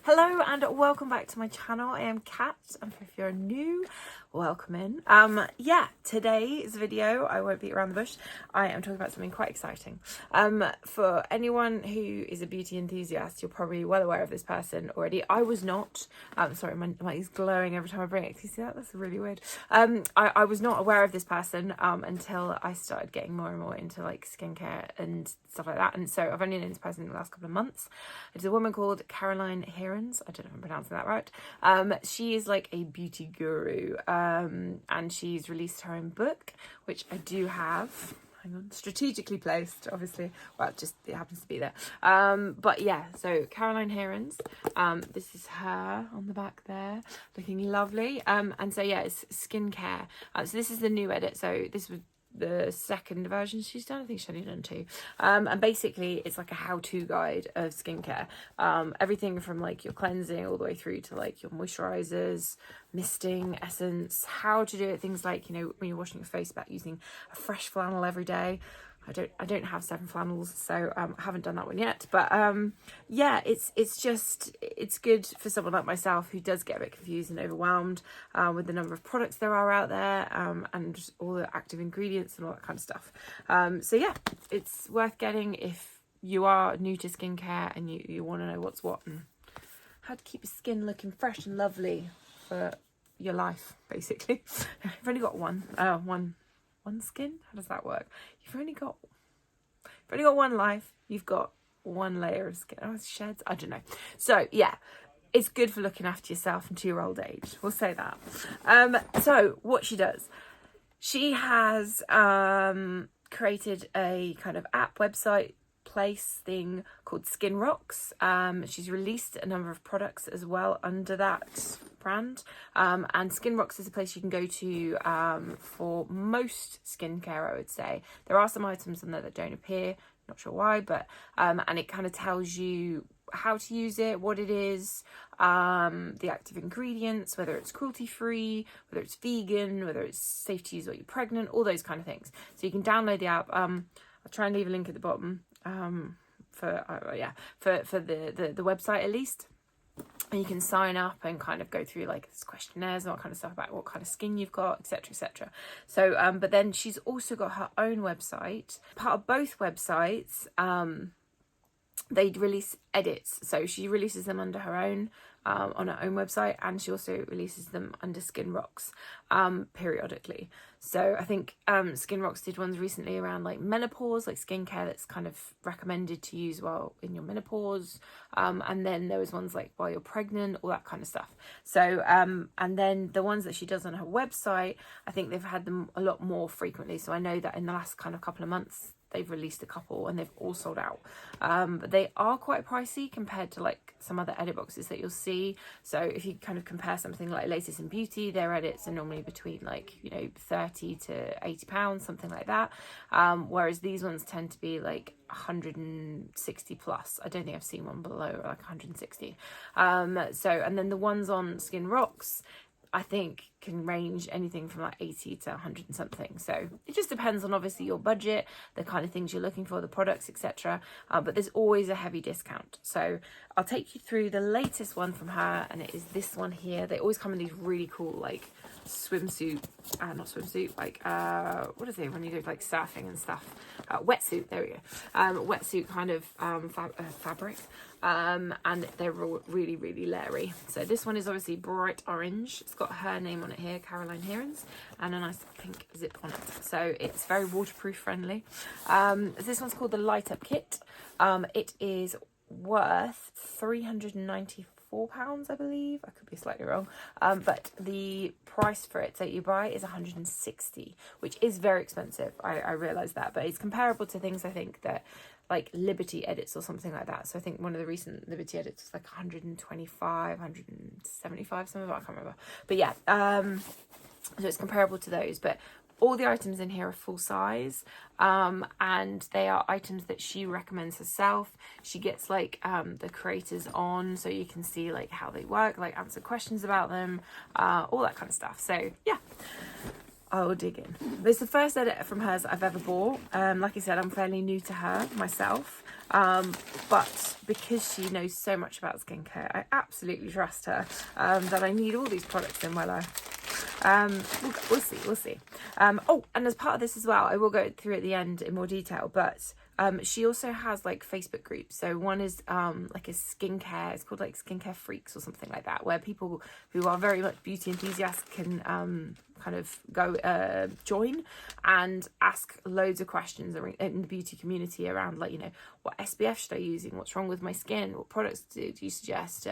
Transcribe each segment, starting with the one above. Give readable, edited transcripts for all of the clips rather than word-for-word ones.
Hello and welcome back to my channel. I am Kat, and if you're new, welcome in. Today's video, I won't beat around the bush. I am talking about something quite exciting. For anyone who is a beauty enthusiast, you're probably well aware of this person already. I was not. Sorry, my mic is glowing every time I bring it. Can you see that? That's really weird. I was not aware of this person until I started getting more and more into like skincare and stuff like that. And so I've only known this person in the last couple of months. It's a woman called Hirons. I don't know if I'm pronouncing that right. She is like a beauty guru, and she's released her own book, which I do have. Hang on, strategically placed, obviously. Well, it happens to be there. But yeah, so Caroline Hirons. This is her on the back there, looking lovely. And so yeah, it's skincare. So this is the new edit. So this was the second version she's done. I think she's only done two. And basically it's like a how-to guide of skincare. Everything from like your cleansing all the way through to like your moisturizers, misting, essence, how to do it, things like, you know, when you're washing your face, about using a fresh flannel every day. I don't have 7 flannels, so I haven't done that one yet. But yeah, it's good for someone like myself who does get a bit confused and overwhelmed with the number of products there are out there, and all the active ingredients and all that kind of stuff. So yeah, it's worth getting if you are new to skincare and you want to know what's what and how to keep your skin looking fresh and lovely for your life, basically. You've only got one skin. How does that work? You've only got one life. You've got one layer of skin. Oh, it sheds. I don't know. So yeah, it's good for looking after yourself into your old age. We'll say that. So what she does, she has created a kind of app, website, place thing called Skin Rocks. She's released a number of products as well under that brand, and Skin Rocks is a place you can go to for most skincare. I would say there are some items on there that don't appear, not sure why, but and it kind of tells you how to use it, what it is, the active ingredients, whether it's cruelty free, whether it's vegan, whether it's safe to use while you're pregnant, all those kind of things. So you can download the app. I'll try and leave a link at the bottom for the website at least, and you can sign up and kind of go through like this questionnaires and all that kind of stuff about what kind of skin you've got, etc. So but then she's also got her own website. Part of both websites, they release edits, so she releases them under her own on her own website, and she also releases them under Skin Rocks periodically. So I think Skin Rocks did ones recently around like menopause, like skincare that's kind of recommended to use while in your menopause, and then there was ones like while you're pregnant, all that kind of stuff. So and then the ones that she does on her website, I think they've had them a lot more frequently. So I know that in the last kind of couple of months they've released a couple and they've all sold out, but they are quite pricey compared to like some other edit boxes that you'll see. So if you kind of compare something like Latest in Beauty, their edits are normally between like, you know, 30 to 80 pounds, something like that, whereas these ones tend to be like 160 plus. I don't think I've seen one below like 160. So and then the ones on Skin Rocks, I think can range anything from like 80 to 100 and something. So it just depends on obviously your budget, the kind of things you're looking for, the products, etc. But there's always a heavy discount. So I'll take you through the latest one from her, and it is this one here. They always come in these really cool like swimsuit, not swimsuit, like what is it when you do like surfing and stuff, wetsuit, there we go, wetsuit kind of fabric, and they're all really leery. So this one is obviously bright orange. It's got her name on it here, Caroline Hirons, and a nice pink zip on it, so it's very waterproof friendly. This one's called the Light Up Kit. It is worth £394, I believe. I could be slightly wrong, but the price for it that you buy is 160, which is very expensive. I realise that, but it's comparable to things I think that like Liberty edits or something like that. So I think one of the recent Liberty edits was like 125, 175, some of it, I can't remember. But yeah, so it's comparable to those, but all the items in here are full size, and they are items that she recommends herself. She gets like the creators on, so you can see like how they work, like answer questions about them, all that kind of stuff. So yeah, I'll dig in. But it's the first edit from hers that I've ever bought. Like I said, I'm fairly new to her myself. But because she knows so much about skincare, I absolutely trust her that I need all these products in my life. We'll see. Oh, and as part of this as well, I will go through at the end in more detail, but she also has like Facebook groups. So one is like a skincare, it's called like Skincare Freaks or something like that, where people who are very much beauty enthusiasts can kind of go join and ask loads of questions in the beauty community around, like, you know, what SPF should I be using, what's wrong with my skin, what products do you suggest,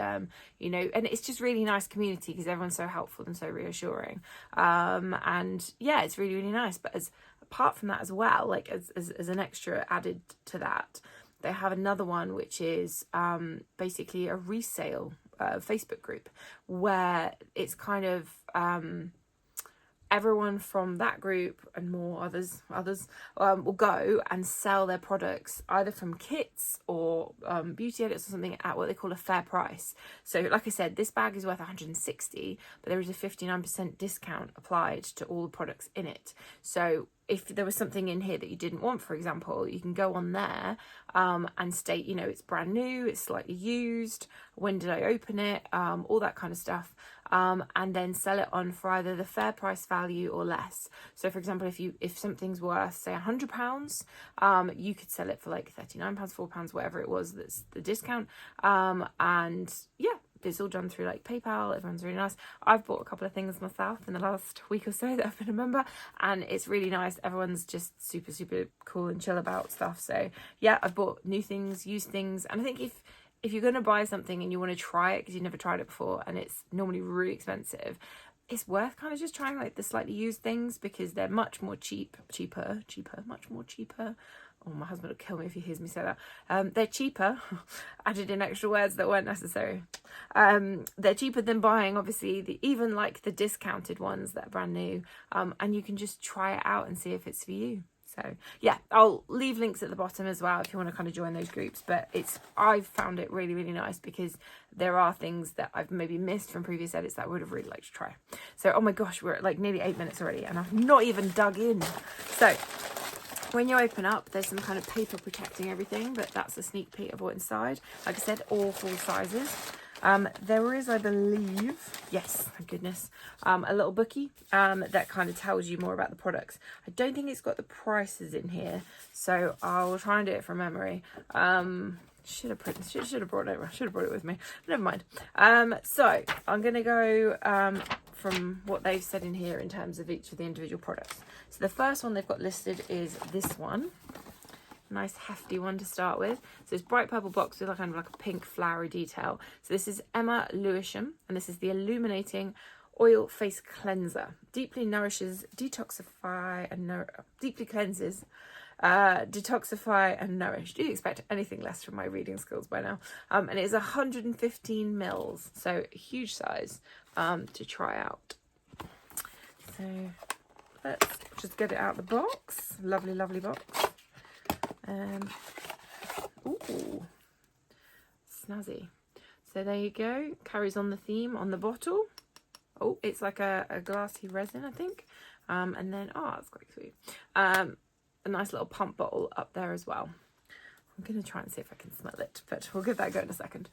you know, and it's just really nice community because everyone's so helpful and so reassuring, and yeah, it's really, really nice. But apart from that as well, like as an extra added to that, they have another one which is basically a resale Facebook group, where it's kind of everyone from that group and more others will go and sell their products either from kits or beauty edits or something at what they call a fair price. So like I said, this bag is worth 160, but there is a 59% discount applied to all the products in it. So if there was something in here that you didn't want, for example, you can go on there and state, you know, it's brand new, it's slightly used, when did I open it, all that kind of stuff, and then sell it on for either the fair price value or less. So for example, if something's worth, say, £100, you could sell it for like £39, £4, whatever it was that's the discount, and yeah, it's all done through like PayPal. Everyone's really nice. I've bought a couple of things myself in the last week or so that I've been a member, and it's really nice. Everyone's just super, super cool and chill about stuff. So yeah, I've bought new things, used things, and I think if you're going to buy something and you want to try it because you've never tried it before and it's normally really expensive, it's worth kind of just trying like the slightly used things because they're much more much more cheaper. Oh, my husband will kill me if he hears me say that. They're cheaper. Added in extra words that weren't necessary. They're cheaper than buying, obviously, even like the discounted ones that are brand new. And you can just try it out and see if it's for you. So yeah, I'll leave links at the bottom as well if you want to kind of join those groups. But I've found it really, really nice because there are things that I've maybe missed from previous edits that I would have really liked to try. So, oh my gosh, we're at like nearly 8 minutes already and I've not even dug in. So when you open up, there's some kind of paper protecting everything, but that's a sneak peek of what's inside. Like I said, all full sizes. There is, I believe, yes, thank goodness, a little bookie that kind of tells you more about the products. I don't think it's got the prices in here, so I'll try and do it from memory. Should have brought it with me. Never mind. So I'm gonna go from what they've said in here in terms of each of the individual products. So the first one they've got listed is this one. Nice hefty one to start with. So it's bright purple box with kind of like a pink flowery detail. So this is Emma Lewisham, and this is the Illuminating Oil Face Cleanser. Deeply nourishes, detoxify and deeply cleanses, detoxify and nourish. Do you expect anything less from my reading skills by now? And it is 115 mils, so a huge size to try out. So let's just get it out of the box. Lovely, lovely box. Ooh, snazzy. So there you go. Carries on the theme on the bottle. Oh, it's like a glassy resin, I think. And then, oh, that's quite sweet. A nice little pump bottle up there as well. I'm going to try and see if I can smell it, but we'll give that a go in a second.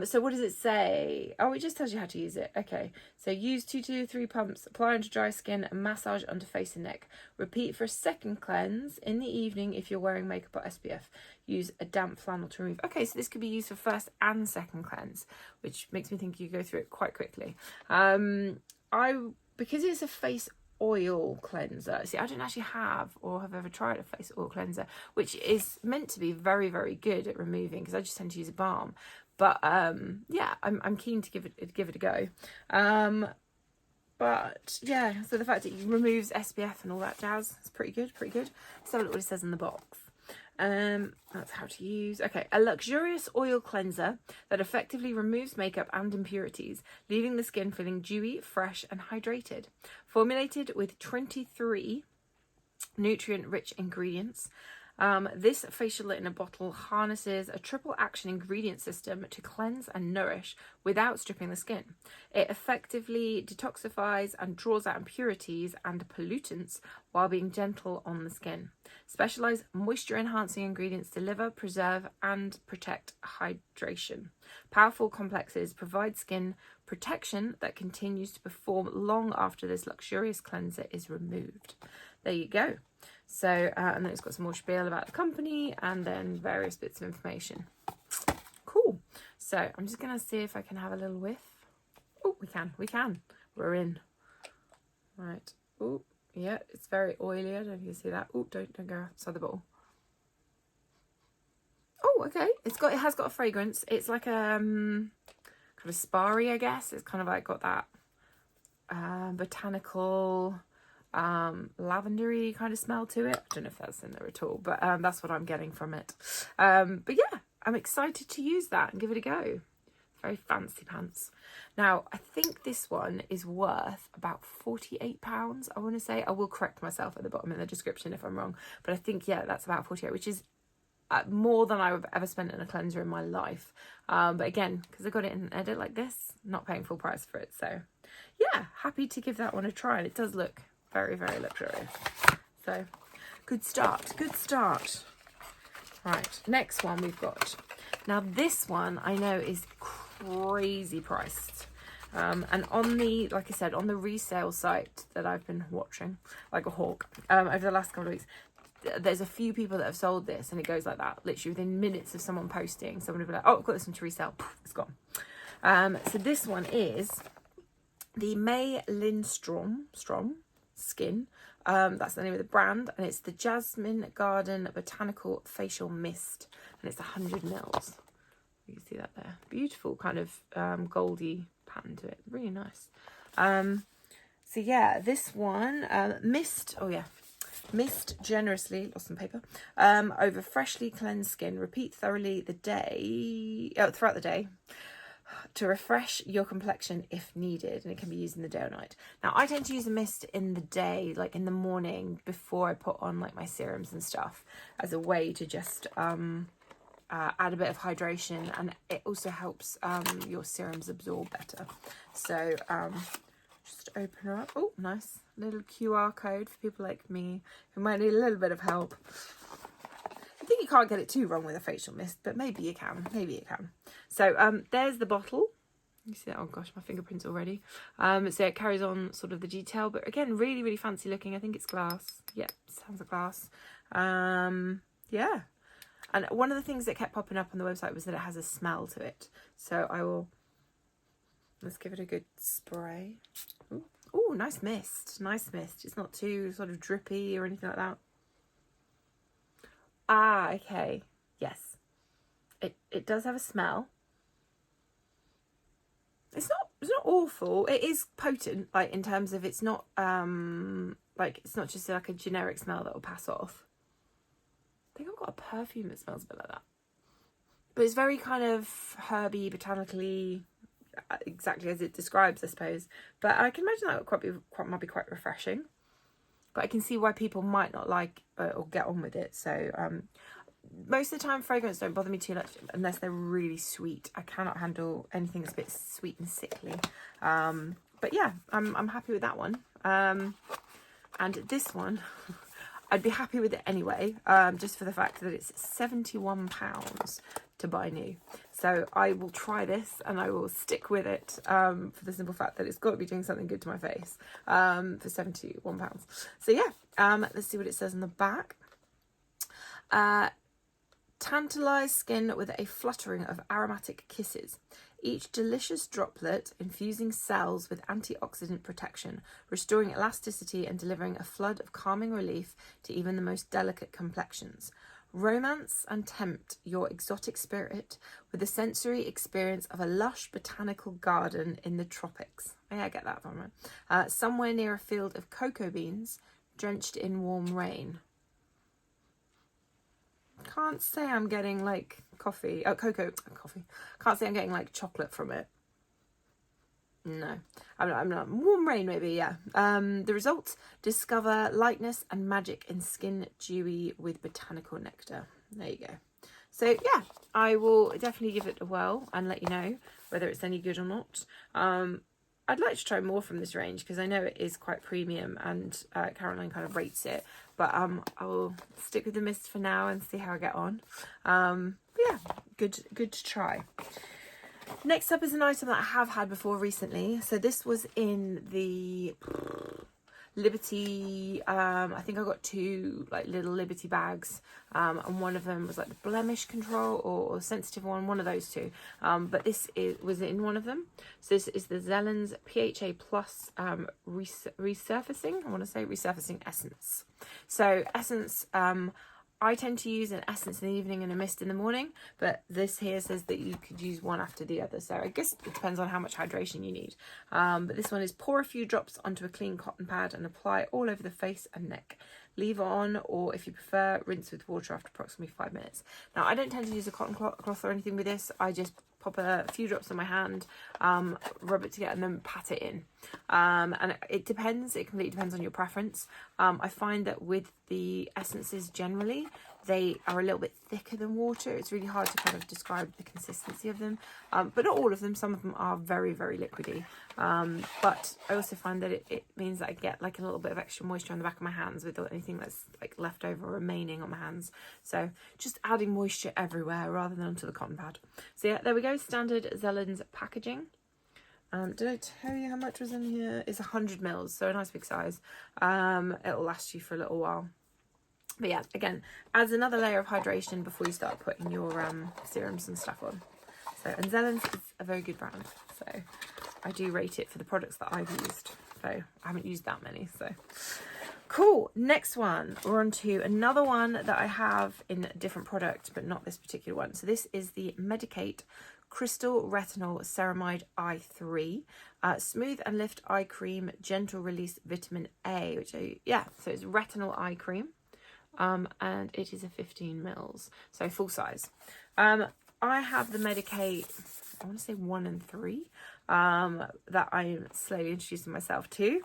So what does it say? Oh, it just tells you how to use it. Okay, so use 2 to 3 pumps, apply onto dry skin and massage under face and neck. Repeat for a second cleanse in the evening if you're wearing makeup or SPF. Use a damp flannel to remove. Okay, so this could be used for first and second cleanse, which makes me think you go through it quite quickly. Because it's a face oil cleanser, see, I don't actually have or have ever tried a face oil cleanser, which is meant to be very, very good at removing, because I just tend to use a balm. But yeah, I'm keen to give it a go. But yeah, so the fact that it removes SPF and all that jazz is pretty good. Let's have a look what it says in the box. That's how to use. Okay, a luxurious oil cleanser that effectively removes makeup and impurities, leaving the skin feeling dewy, fresh and hydrated. Formulated with 23 nutrient-rich ingredients This facial in a bottle harnesses a triple action ingredient system to cleanse and nourish without stripping the skin. It effectively detoxifies and draws out impurities and pollutants while being gentle on the skin. Specialized moisture enhancing ingredients deliver, preserve and protect hydration. Powerful complexes provide skin protection that continues to perform long after this luxurious cleanser is removed. There you go. So, and then it's got some more spiel about the company and then various bits of information. Cool. So I'm just going to see if I can have a little whiff. Oh, we can. We're in. Right. Oh, yeah, it's very oily. I don't know if you can see that. Oh, don't go outside the bottle. Oh, okay. It has got a fragrance. It's like kind of sparry, I guess. It's kind of like got that botanical, lavendery kind of smell to it. I don't know if that's in there at all, but that's what I'm getting from it. But yeah, I'm excited to use that and give it a go. Very fancy pants. Now, I think this one is worth about £48, I want to say. I will correct myself at the bottom in the description if I'm wrong, but I think, yeah, that's about 48, which is more than I've ever spent in a cleanser in my life. But again, because I got it in an edit like this, not paying full price for it. So yeah, happy to give that one a try. And it does look very, very luxurious. So good start. Right, next one we've got. Now this one I know is crazy priced. And on the, like I said, on the resale site that I've been watching like a hawk over the last couple of weeks, there's a few people that have sold this and it goes like that, literally within minutes of someone posting, someone will be like, oh, I've got this one to resell. Poof, it's gone. So this one is the Lindstrom Skin. That's the name of the brand, and it's the Jasmine Garden Botanical Facial Mist, and it's 100 mils. You can see that there. Beautiful kind of goldie pattern to it. Really nice. So yeah, this one, mist generously, lost some paper, over freshly cleansed skin. Repeat thoroughly throughout the day to refresh your complexion if needed, and it can be used in the day or night. Now, I tend to use a mist in the day, like in the morning, before I put on like my serums and stuff, as a way to just add a bit of hydration, and it also helps your serums absorb better. So just open her up. Oh, nice little QR code for people like me who might need a little bit of help. I think you can't get it too wrong with a facial mist, but maybe you can. So there's the bottle. You see that? Oh gosh, my fingerprints already. So it carries on sort of the detail, but again, really, really fancy looking. I think it's glass. Yeah, sounds like glass. Yeah. And one of the things that kept popping up on the website was that it has a smell to it. So let's give it a good spray. Oh, nice mist. It's not too sort of drippy or anything like that. Ah, okay. Yes. It does have a smell. It's not awful. It is potent, like in terms of it's not like it's not just like a generic smell that will pass off. I think I've got a perfume that smells a bit like that. But it's very kind of herby, botanically, exactly as it describes, I suppose. But I can imagine that might be quite refreshing. But I can see why people might not like or get on with it. So most of the time, fragrances don't bother me too much unless they're really sweet. I cannot handle anything that's a bit sweet and sickly. But yeah, I'm happy with that one. And this one, I'd be happy with it anyway, just for the fact that it's £71 to buy new. So I will try this and I will stick with it for the simple fact that it's got to be doing something good to my face for £71. So yeah, let's see what it says on the back. Tantalize skin with a fluttering of aromatic kisses. Each delicious droplet infusing cells with antioxidant protection, restoring elasticity and delivering a flood of calming relief to even the most delicate complexions. Romance and tempt your exotic spirit with the sensory experience of a lush botanical garden in the tropics. Oh, yeah, I get that from it. Somewhere near a field of cocoa beans drenched in warm rain. Can't say I'm getting like coffee. Can't say I'm getting like chocolate from it. No, I'm not. Warm rain, maybe, yeah. The results: discover lightness and magic in skin dewy with botanical nectar. There you go. So yeah, I will definitely give it a whirl and let you know whether it's any good or not. I'd like to try more from this range because I know it is quite premium, and Caroline kind of rates it. But I'll stick with the mist for now and see how I get on. But yeah, good to try. Next up is an item that I have had before recently. So this was in the Liberty, I think I got two like little Liberty bags, and one of them was like the blemish control or sensitive one of those two, but this was in one of them. So this is the Zelens PHA Plus Resurfacing, I want to say Resurfacing Essence. So Essence, I tend to use an essence in the evening and a mist in the morning, but this here says that you could use one after the other. So I guess it depends on how much hydration you need. But this one is pour a few drops onto a clean cotton pad and apply all over the face and neck. Leave on, or if you prefer, rinse with water after approximately 5 minutes. Now, I don't tend to use a cotton cloth or anything with this. I just pop a few drops on my hand, rub it together and then pat it in. And it depends, it completely depends on your preference. I find that with the essences generally, they are a little bit thicker than water. It's really hard to kind of describe the consistency of them, but not all of them. Some of them are very, very liquidy. But I also find that it means that I get like a little bit of extra moisture on the back of my hands with anything that's like left over or remaining on my hands. So just adding moisture everywhere rather than onto the cotton pad. So yeah, there we go. Standard Zelens packaging. Did I tell you how much was in here? It's 100 mils, so a nice big size. It'll last you for a little while. But yeah, again, adds another layer of hydration before you start putting your serums and stuff on. So, and Zelens is a very good brand, so I do rate it for the products that I've used. So I haven't used that many, so cool. Next one, we're on to another one that I have in a different product, but not this particular one. So this is the Medicate Crystal Retinal Ceramide Eye 3 Smooth and Lift Eye Cream, Gentle Release Vitamin A, which so it's retinal eye cream. And it is a 15 mils, so full size. I have the Medicate, I want to say 1 and 3, that I'm slowly introducing myself to,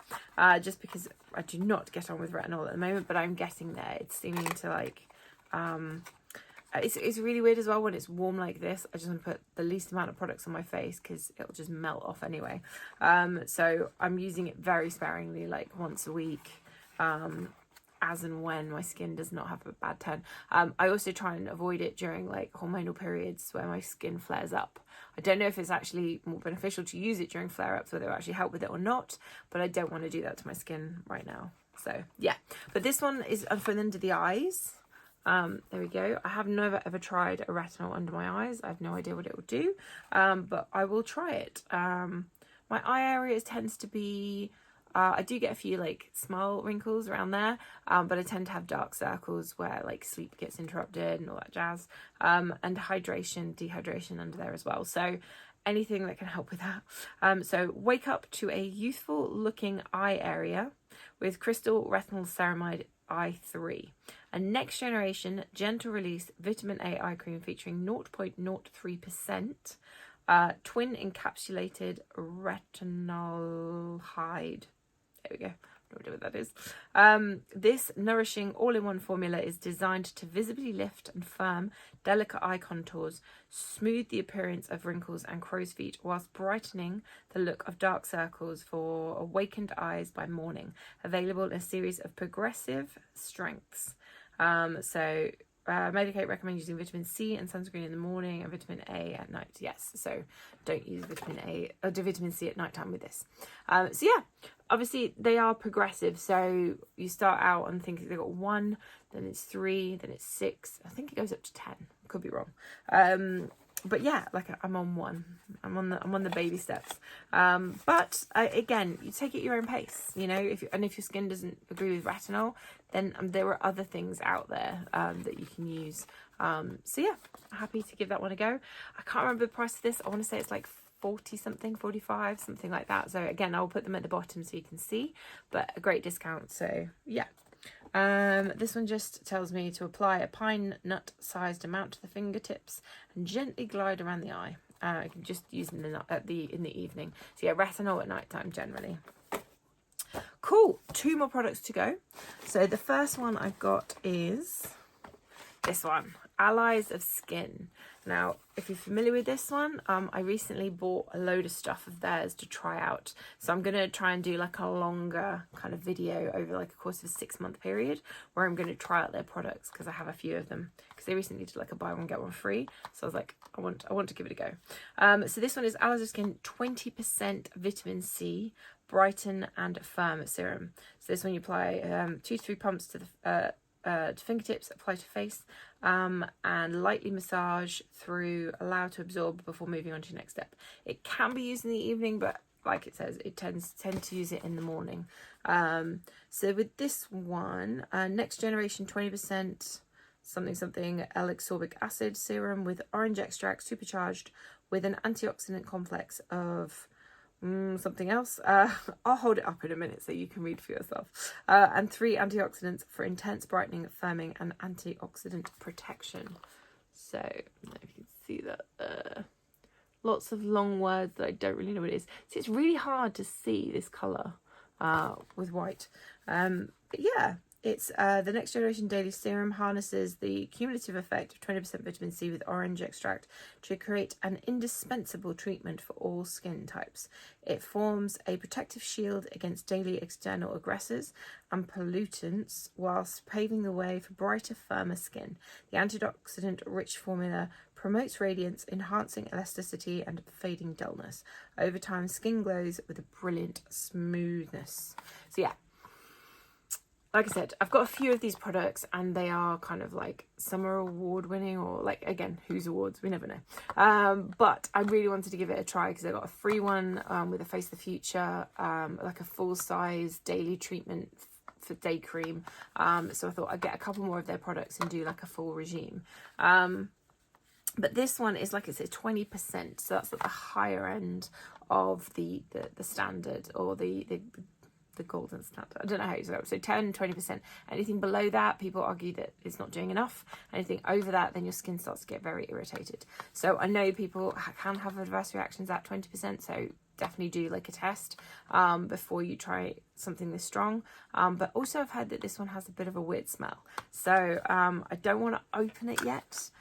just because I do not get on with retinol at the moment, but I'm getting there. It's seeming to like, it's really weird as well when it's warm like this. I just want to put the least amount of products on my face because it'll just melt off anyway. So I'm using it very sparingly, like once a week, as and when my skin does not have a bad turn. I also try and avoid it during like hormonal periods where my skin flares up. I don't know if it's actually more beneficial to use it during flare-ups, whether it will actually help with it or not, but I don't want to do that to my skin right now. So yeah, but this one is for under the eyes. There we go. I have never ever tried a retinol under my eyes. I have no idea what it will do, but I will try it. My eye areas tends to be, I do get a few like smile wrinkles around there, but I tend to have dark circles where like sleep gets interrupted and all that jazz, and dehydration under there as well. So anything that can help with that. So wake up to a youthful looking eye area with Crystal Retinal Ceramide Eye 3, a next generation gentle release vitamin A eye cream featuring 0.03% twin encapsulated retinal hide. There we go. I don't know what that is. This nourishing all-in-one formula is designed to visibly lift and firm delicate eye contours, smooth the appearance of wrinkles and crow's feet, whilst brightening the look of dark circles for awakened eyes by morning. Available in a series of progressive strengths. Medicate recommends using vitamin C and sunscreen in the morning and vitamin A at night. Yes, so don't use vitamin C at nighttime with this. So yeah, obviously they are progressive. So you start out and think they've got 1, then it's 3, then it's 6. I think it goes up to 10. Could be wrong. But yeah, like I'm on 1. I'm on the baby steps. But again, you take it your own pace. You know, if your skin doesn't agree with retinol, then there are other things out there that you can use. So yeah, happy to give that one a go. I can't remember the price of this. I want to say it's like 40 something, 45, something like that. So again, I'll put them at the bottom so you can see, but a great discount. So yeah. This one just tells me to apply a pine nut sized amount to the fingertips and gently glide around the eye. I can just use in the evening. So yeah, retinol at night time generally. Cool, 2 more products to go. So the first one I've got is this one, Allies of Skin. Now, if you're familiar with this one, I recently bought a load of stuff of theirs to try out. So I'm going to try and do like a longer kind of video over like a course of a 6-month period where I'm going to try out their products, because I have a few of them, because they recently did like a buy one get one free. So I was like, I want to give it a go. So this one is Allies of Skin 20% vitamin C, Brighten and Firm Serum. So this one you apply 2 to 3 pumps to the to fingertips, apply to face, and lightly massage through, allow to absorb before moving on to your next step. It can be used in the evening, but like it says, it tend to use it in the morning. So with this one, next generation 20% something L-ascorbic acid serum with orange extract, supercharged with an antioxidant complex of something else. I'll hold it up in a minute so you can read for yourself. And 3 antioxidants for intense brightening, firming and antioxidant protection. So I don't know if you can see that. Lots of long words that I don't really know what it is. So it's really hard to see this colour with white. But yeah, it's the next generation daily serum harnesses the cumulative effect of 20% vitamin C with orange extract to create an indispensable treatment for all skin types. It forms a protective shield against daily external aggressors and pollutants whilst paving the way for brighter, firmer skin. The antioxidant-rich formula promotes radiance, enhancing elasticity and fading dullness. Over time, skin glows with a brilliant smoothness. So yeah, like I said, I've got a few of these products and they are kind of like, some are award winning, or like, again, whose awards, we never know. But I really wanted to give it a try because I got a free one with a Face the Future, like a full size daily treatment for day cream. So I thought I'd get a couple more of their products and do like a full regime. But this one is, like I said, 20%. So that's at the higher end of the standard, or the golden standard. I don't know how you say it. So 10-20%. Anything below that, people argue that it's not doing enough. Anything over that, then your skin starts to get very irritated. So I know people can have adverse reactions at 20%, so definitely do like a test before you try something this strong. But also I've heard that this one has a bit of a weird smell. So I don't want to open it yet,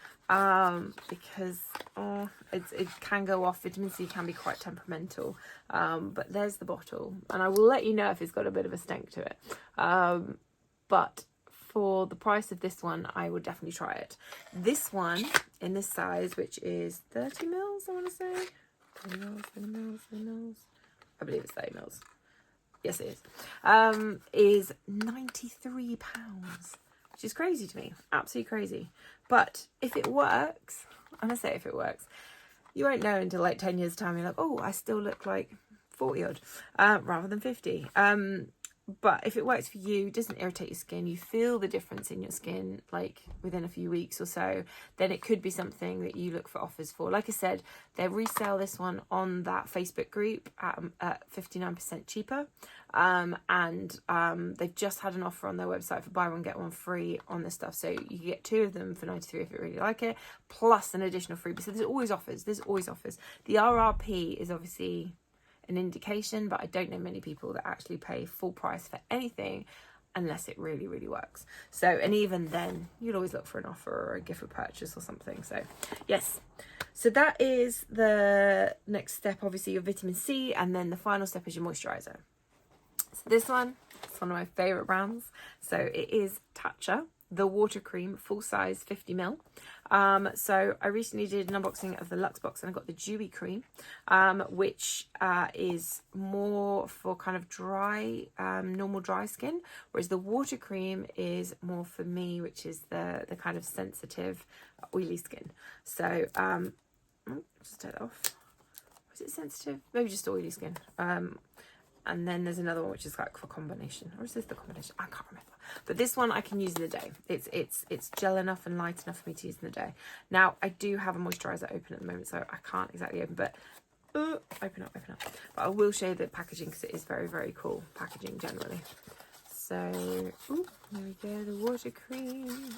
because it can go off. Vitamin C can be quite temperamental, but there's the bottle, and I will let you know if it's got a bit of a stank to it. But for the price of this one, I would definitely try it. This one in this size, which is 30 mils, I want to say 30 mils. I believe it's 30 mils. Yes, it is £93, which is crazy to me, absolutely crazy. But if it works, and I say if it works, you won't know until like 10 years time. You're like, oh, I still look like 40 odd rather than 50. But if it works for you, doesn't irritate your skin, you feel the difference in your skin like within a few weeks or so, then it could be something that you look for offers for. Like I said, they resell this one on that Facebook group at 59% cheaper. They've just had an offer on their website for buy one get one free on this stuff. So you get 2 of them for 93 if you really like it, plus an additional freebie. So there's always offers. The RRP is obviously an indication, but I don't know many people that actually pay full price for anything unless it really, really works. So, and even then, you'd always look for an offer or a gift for purchase or something. So yes, so that is the next step, obviously your vitamin C, and then the final step is your moisturizer. So this one, it's one of my favorite brands. So it is Tatcha, the water cream, full size 50 ml. So I recently did an unboxing of the Luxe box and I got the dewy cream, which is more for kind of dry, normal dry skin, whereas the water cream is more for me, which is the kind of sensitive, oily skin. So just take that off. Was it sensitive? Maybe just oily skin. And then there's another one which is like for combination, or is this the combination? I can't remember. But this one I can use in the day. It's gel enough and light enough for me to use in the day. Now I do have a moisturizer open at the moment, so I can't exactly open, but open up. But I will show you the packaging because it is very, very cool packaging generally. So there we go, the water cream.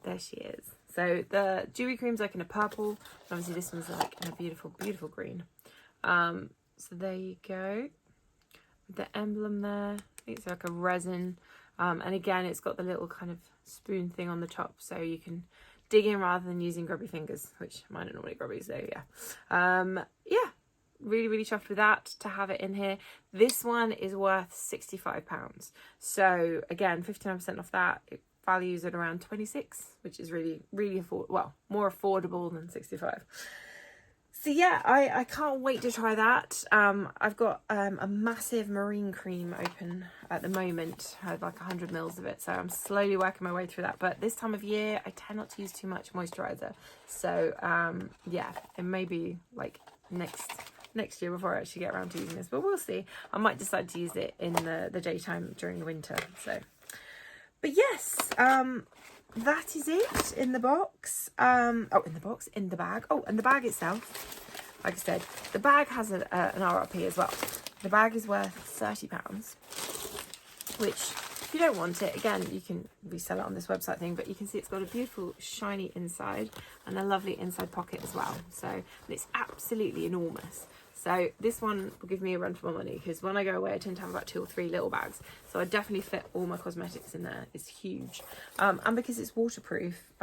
There she is. So the dewy cream's like in a purple. Obviously this one's like in a beautiful, beautiful green. So there you go. With the emblem there. It's like a resin. And again, it's got the little kind of spoon thing on the top, so you can dig in rather than using grubby fingers, which mine are normally grubby, so yeah. Yeah, really, really chuffed with that to have it in here. This one is worth £65. So again, 59% off that. It values at around 26, which is really, really more affordable than 65. So yeah, I can't wait to try that. I've got a massive marine cream open at the moment. I have like 100 mils of it, so I'm slowly working my way through that. But this time of year, I tend not to use too much moisturizer. So yeah, it may be like next year before I actually get around to using this, but we'll see. I might decide to use it in the daytime during the winter. So, but yes, that is it in the box. In the bag. Oh, and the bag itself, like I said, the bag has an RRP as well. The bag is worth £30, which if you don't want it, again, you can resell it on this website thing, but you can see it's got a beautiful shiny inside and a lovely inside pocket as well. So it's absolutely enormous. So this one will give me a run for my money, because when I go away I tend to have about 2 or 3 little bags, so I definitely fit all my cosmetics in there. It's huge, and because it's waterproof,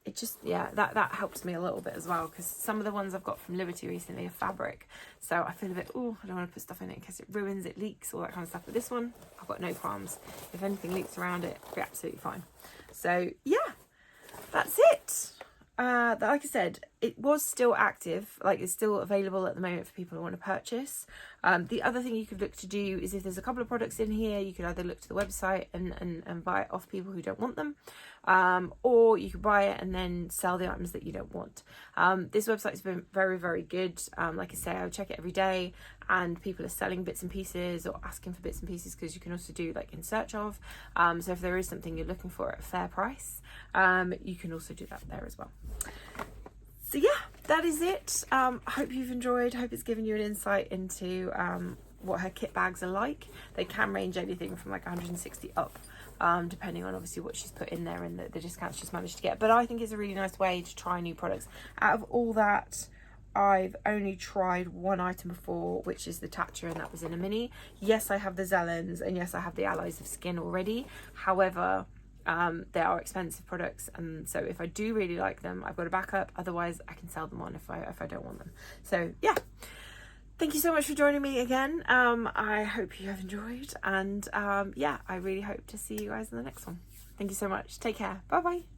it just, yeah, that helps me a little bit as well, because some of the ones I've got from Liberty recently are fabric, so I feel a bit, oh, I don't want to put stuff in it because it ruins, it leaks, all that kind of stuff. But this one, I've got no qualms. If anything leaks around it, it'll be absolutely fine. So yeah, that's it. Like I said, it was still active, like it's still available at the moment for people who want to purchase. The other thing you could look to do is, if there's a couple of products in here, you could either look to the website and buy it off people who don't want them, or you could buy it and then sell the items that you don't want. This website's been very, very good. Like I say, I check it every day, and people are selling bits and pieces or asking for bits and pieces, because you can also do like in search of. So if there is something you're looking for at a fair price, you can also do that there as well. So yeah, that is it. I hope you've enjoyed. I hope it's given you an insight into what her kit bags are like. They can range anything from like 160 up, depending on obviously what she's put in there and the discounts she's managed to get. But I think it's a really nice way to try new products. Out of all that, I've only tried one item before, which is the Tatcha, and that was in a mini. Yes, I have the Zelens, and yes, I have the Allies of Skin already. However, they are expensive products, and so if I do really like them, I've got a backup. Otherwise, I can sell them on if I don't want them. So yeah, thank you so much for joining me again. I hope you have enjoyed, and yeah, I really hope to see you guys in the next one. Thank you so much. Take care. Bye bye.